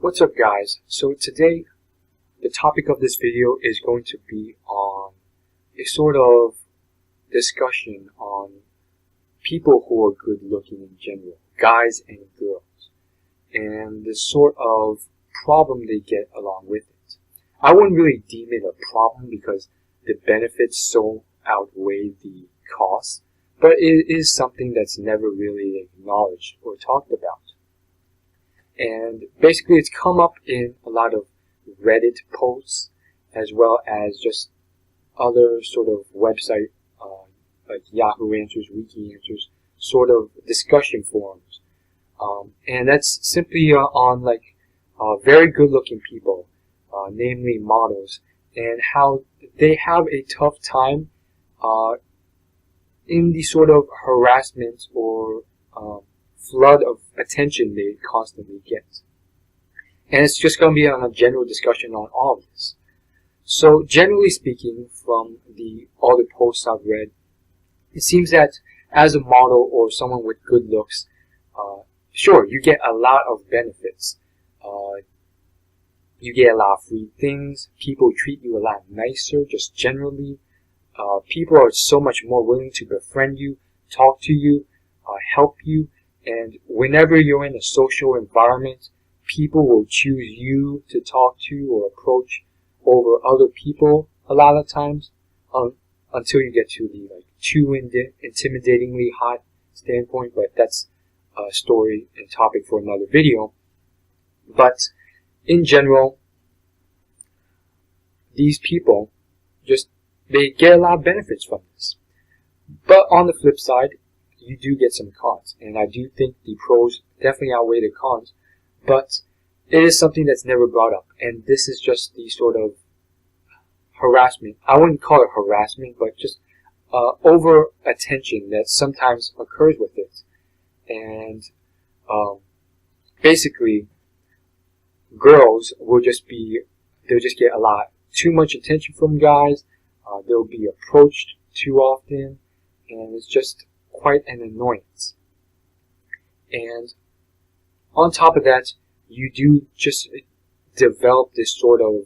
What's up, guys? So today the topic of this video is going to be on a sort of discussion on people who are good looking in general, guys and girls, and the sort of problem they get along with it. I wouldn't really deem it a problem because the benefits so outweigh the costs, but it is something that's never really acknowledged or talked about. And basically it's come up in a lot of Reddit posts as well as just other sort of website like Yahoo Answers, Wiki Answers, sort of discussion forums. And that's simply on very good looking people, namely models, and how they have a tough time in the sort of harassment or flood of attention they constantly get. And it's just going to be on a general discussion on all of this. So generally speaking, from all the posts I've read, it seems that as a model or someone with good looks, sure, you get a lot of benefits. You get a lot of free things. People treat you a lot nicer, just generally. People are so much more willing to befriend you, talk to you, help you. And whenever you're in a social environment, people will choose you to talk to or approach over other people a lot of times, until you get to the too intimidatingly hot standpoint, but that's a story and topic for another video. But in general, these people they get a lot of benefits from this. But on the flip side, you do get some cons, and I do think the pros definitely outweigh the cons, but it is something that's never brought up, and this is just the sort of harassment. I wouldn't call it harassment, but just over attention that sometimes occurs with it. And basically, girls they'll just get a lot too much attention from guys. They'll be approached too often, and it's just quite an annoyance. And on top of that, you do just develop this sort of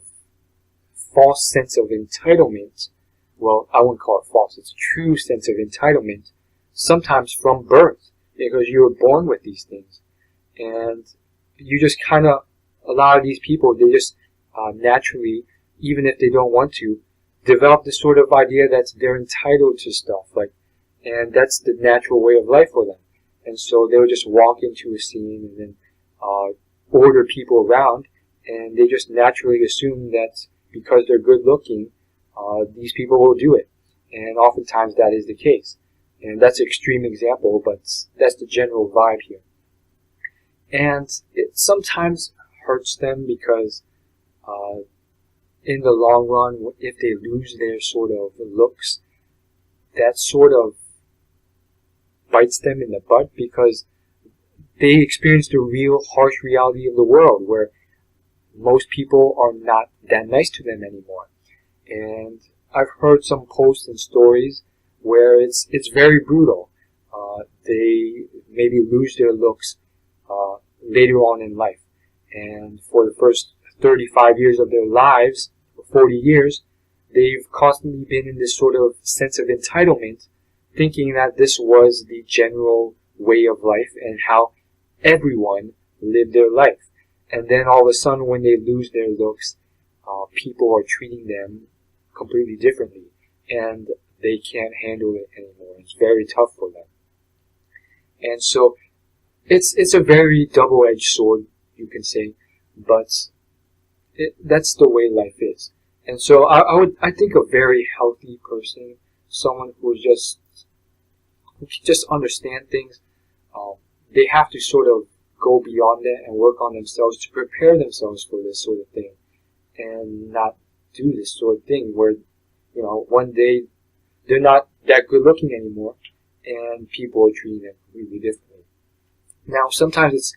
false sense of entitlement. Well, I wouldn't call it false, it's a true sense of entitlement, sometimes from birth, because you were born with these things. And you just a lot of these people, they just naturally, even if they don't want to, develop this sort of idea that they're entitled to stuff, and that's the natural way of life for them. And so they'll just walk into a scene and then order people around, and they just naturally assume that because they're good looking, these people will do it. And oftentimes that is the case. And that's an extreme example, but that's the general vibe here. And it sometimes hurts them because in the long run, if they lose their sort of looks, that sort of bites them in the butt, because they experience the real harsh reality of the world where most people are not that nice to them anymore. And I've heard some posts and stories where it's very brutal. They maybe lose their looks later on in life, and for the first 35 years of their lives, or 40 years, they've constantly been in this sort of sense of entitlement, thinking that this was the general way of life and how everyone lived their life. And then all of a sudden, when they lose their looks, people are treating them completely differently, and they can't handle it anymore. It's very tough for them. And so it's a very double-edged sword, you can say, but that's the way life is. And so I think a very healthy person, someone who just understand things, they have to sort of go beyond that and work on themselves to prepare themselves for this sort of thing, and not do this sort of thing where, one day they're not that good looking anymore and people are treating them completely differently. Now, sometimes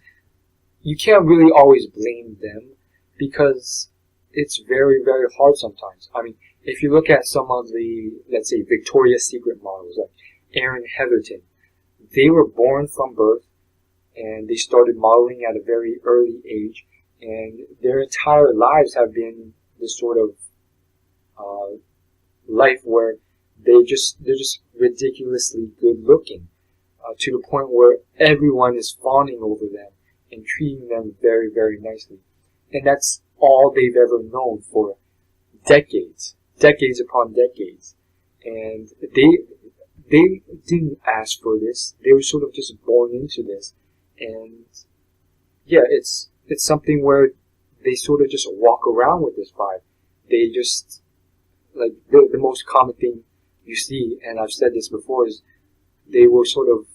you can't really always blame them, because it's very, very hard sometimes. I mean, if you look at some of the, let's say, Victoria's Secret models, like Erin Heatherton, they were born from birth, and they started modeling at a very early age, and their entire lives have been this sort of life where they're just ridiculously good looking, to the point where everyone is fawning over them and treating them very, very nicely. And that's all they've ever known for decades upon decades. And they didn't ask for this. They were sort of just born into this. And yeah, it's something where they sort of just walk around with this vibe. They just, like, the most common thing you see, and I've said this before, is they will sort of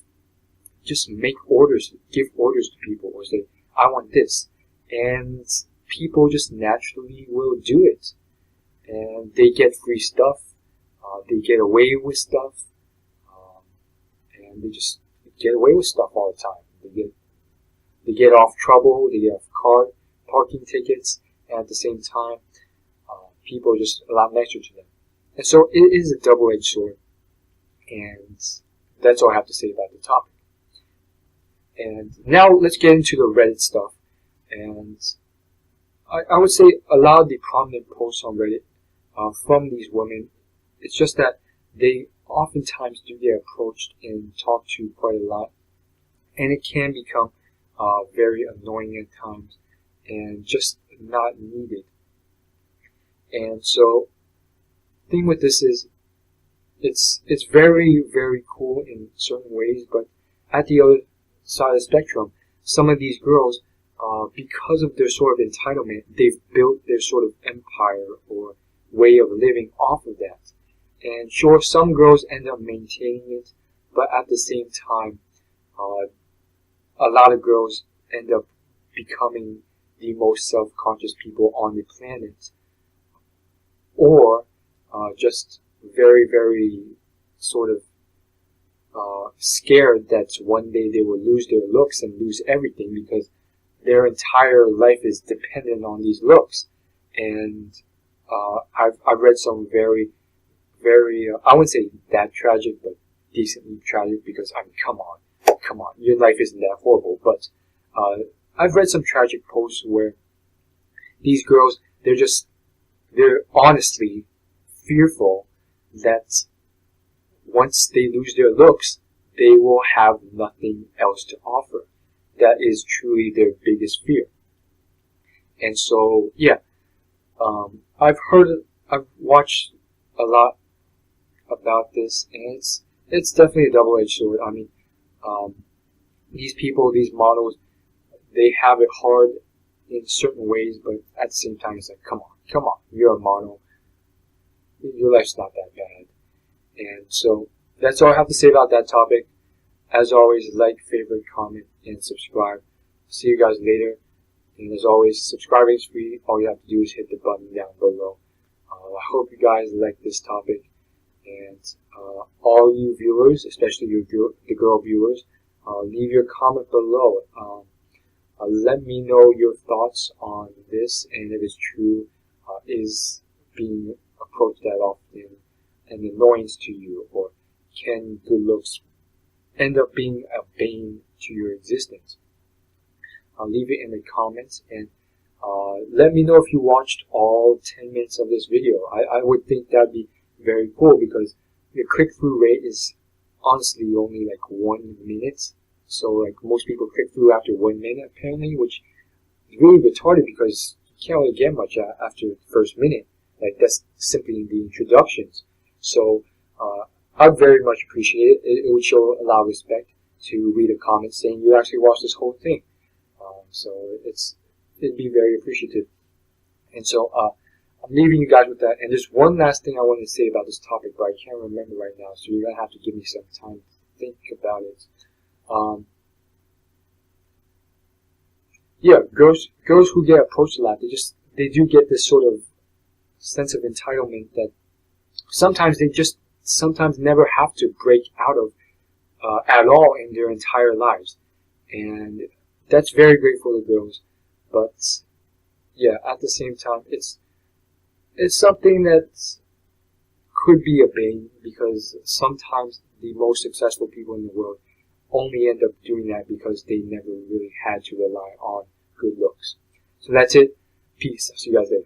just make orders, give orders to people, or say, I want this. And people just naturally will do it. And they get free stuff. They get away with stuff. And they just get away with stuff all the time. They get off trouble. They get off parking tickets. And at the same time, people are just a lot nicer to them. And so it is a double-edged sword. And that's all I have to say about the topic. And now let's get into the Reddit stuff. And I would say a lot of the prominent posts on Reddit from these women, it's just that they oftentimes do get approached and talked to quite a lot. And it can become very annoying at times and just not needed. And so the thing with this is it's very, very cool in certain ways, but at the other side of the spectrum, some of these girls, because of their sort of entitlement, they've built their sort of empire or way of living off of that. And sure, some girls end up maintaining it, but at the same time, a lot of girls end up becoming the most self-conscious people on the planet, or just very, very sort of scared that one day they will lose their looks and lose everything because their entire life is dependent on these looks. And I've read some very, very, I wouldn't say that tragic, but decently tragic, because I mean, come on, your life isn't that horrible. But I've read some tragic posts where these girls, they're honestly fearful that once they lose their looks, they will have nothing else to offer. That is truly their biggest fear. And so, yeah, I've watched a lot about this, and it's definitely a double-edged sword. I mean, these people, these models, they have it hard in certain ways, but at the same time, it's like, come on, you're a model. Your life's not that bad. And so that's all I have to say about that topic. As always, like, favorite, comment, and subscribe. See you guys later. And as always, subscribing is free. All you have to do is hit the button down below. I hope you guys like this topic. And all you viewers, especially the girl viewers, leave your comment below. Let me know your thoughts on this, and if it's true, is being approached that often an annoyance to you, or can good looks end up being a bane to your existence? Leave it in the comments, and let me know if you watched all 10 minutes of this video. I would think that'd be very cool, because the click-through rate is honestly only like 1 minute. So like most people click through after 1 minute apparently, which is really retarded because you can't really get much after the first minute. Like that's simply the introductions. So I'd very much appreciate it. It would show a lot of respect to read a comment saying you actually watched this whole thing. So it'd be very appreciative. And so I'm leaving you guys with that. And there's one last thing I want to say about this topic, but I can't remember right now. So you're gonna have to give me some time to think about it. Yeah, girls who get approached a lot, they do get this sort of sense of entitlement that sometimes they just never have to break out of at all in their entire lives. And that's very great for the girls. But yeah, at the same time, it's something that could be a bane, because sometimes the most successful people in the world only end up doing that because they never really had to rely on good looks. So So that's it. Peace. I'll see you guys later.